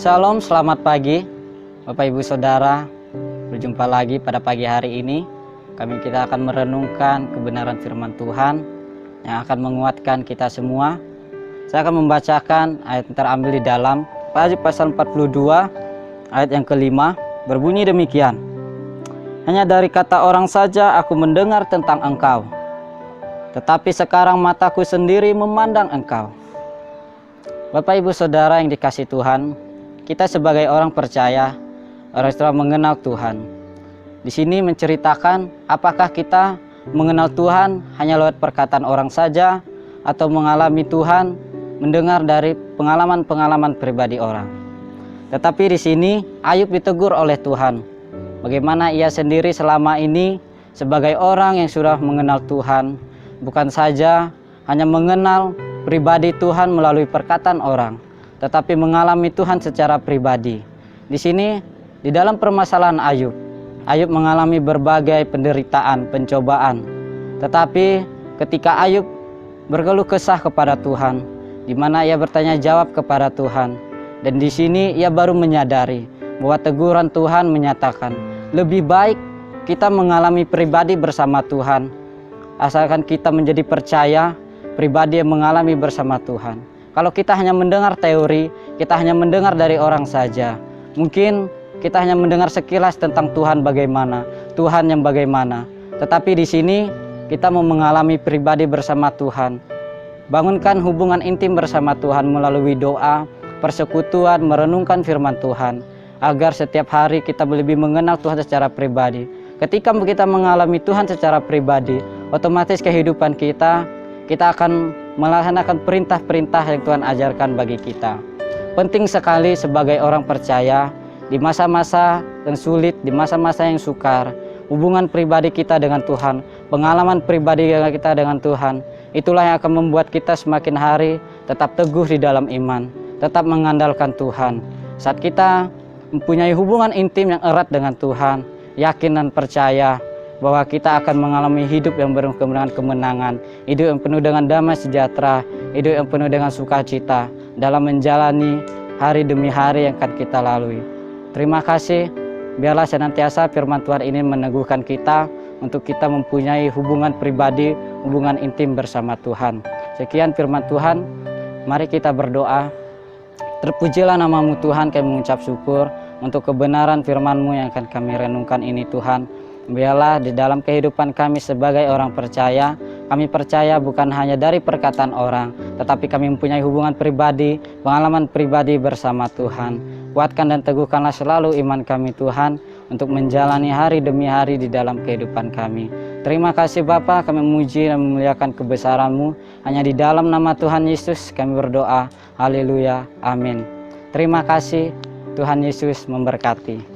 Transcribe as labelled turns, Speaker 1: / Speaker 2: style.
Speaker 1: Shalom, selamat pagi Bapak Ibu Saudara. Berjumpa lagi pada pagi hari ini. Kita akan merenungkan kebenaran firman Tuhan yang akan menguatkan kita semua. Saya akan membacakan ayat yang terambil di dalam pasal 42 ayat yang kelima, berbunyi demikian. Hanya dari kata orang saja aku mendengar tentang engkau, tetapi sekarang mataku sendiri memandang engkau. Bapak Ibu Saudara yang dikasihi Tuhan, kita sebagai orang percaya, orang yang telah mengenal Tuhan, di sini menceritakan apakah kita mengenal Tuhan hanya lewat perkataan orang saja, atau mengalami Tuhan mendengar dari pengalaman-pengalaman pribadi orang. Tetapi di sini Ayub ditegur oleh Tuhan, bagaimana ia sendiri selama ini sebagai orang yang sudah mengenal Tuhan, bukan saja hanya mengenal pribadi Tuhan melalui perkataan orang, tetapi mengalami Tuhan secara pribadi. Di sini, di dalam permasalahan Ayub mengalami berbagai penderitaan, pencobaan. Tetapi ketika Ayub berkeluh kesah kepada Tuhan, di mana ia bertanya jawab kepada Tuhan, dan di sini ia baru menyadari bahwa teguran Tuhan menyatakan, lebih baik kita mengalami pribadi bersama Tuhan, asalkan kita menjadi percaya pribadi yang mengalami bersama Tuhan. Kalau kita hanya mendengar teori, kita hanya mendengar dari orang saja, mungkin kita hanya mendengar sekilas tentang Tuhan bagaimana, Tuhan yang bagaimana. Tetapi di sini kita mau mengalami pribadi bersama Tuhan. Bangunkan hubungan intim bersama Tuhan melalui doa, persekutuan, merenungkan firman Tuhan, agar setiap hari kita lebih mengenal Tuhan secara pribadi. Ketika kita mengalami Tuhan secara pribadi, otomatis kehidupan kita akan melaksanakan perintah-perintah yang Tuhan ajarkan bagi kita. Penting sekali sebagai orang percaya, di masa-masa yang sulit, di masa-masa yang sukar, hubungan pribadi kita dengan Tuhan, pengalaman pribadi kita dengan Tuhan, itulah yang akan membuat kita semakin hari tetap teguh di dalam iman, tetap mengandalkan Tuhan. Saat kita mempunyai hubungan intim yang erat dengan Tuhan, yakin dan percaya bahwa kita akan mengalami hidup yang penuh kemenangan, hidup yang penuh dengan damai sejahtera, hidup yang penuh dengan sukacita dalam menjalani hari demi hari yang akan kita lalui. Terima kasih, biarlah senantiasa firman Tuhan ini meneguhkan kita untuk kita mempunyai hubungan pribadi, hubungan intim bersama Tuhan. Sekian firman Tuhan, mari kita berdoa. Terpujilah nama-Mu Tuhan, kami mengucap syukur untuk kebenaran firman-Mu yang akan kami renungkan ini Tuhan. Biarlah di dalam kehidupan kami sebagai orang percaya, kami percaya bukan hanya dari perkataan orang, tetapi kami mempunyai hubungan pribadi, pengalaman pribadi bersama Tuhan. Kuatkan dan teguhkanlah selalu iman kami Tuhan, untuk menjalani hari demi hari di dalam kehidupan kami. Terima kasih Bapa, kami memuji dan memuliakan kebesaran-Mu. Hanya di dalam nama Tuhan Yesus kami berdoa. Haleluya, amin. Terima kasih, Tuhan Yesus memberkati.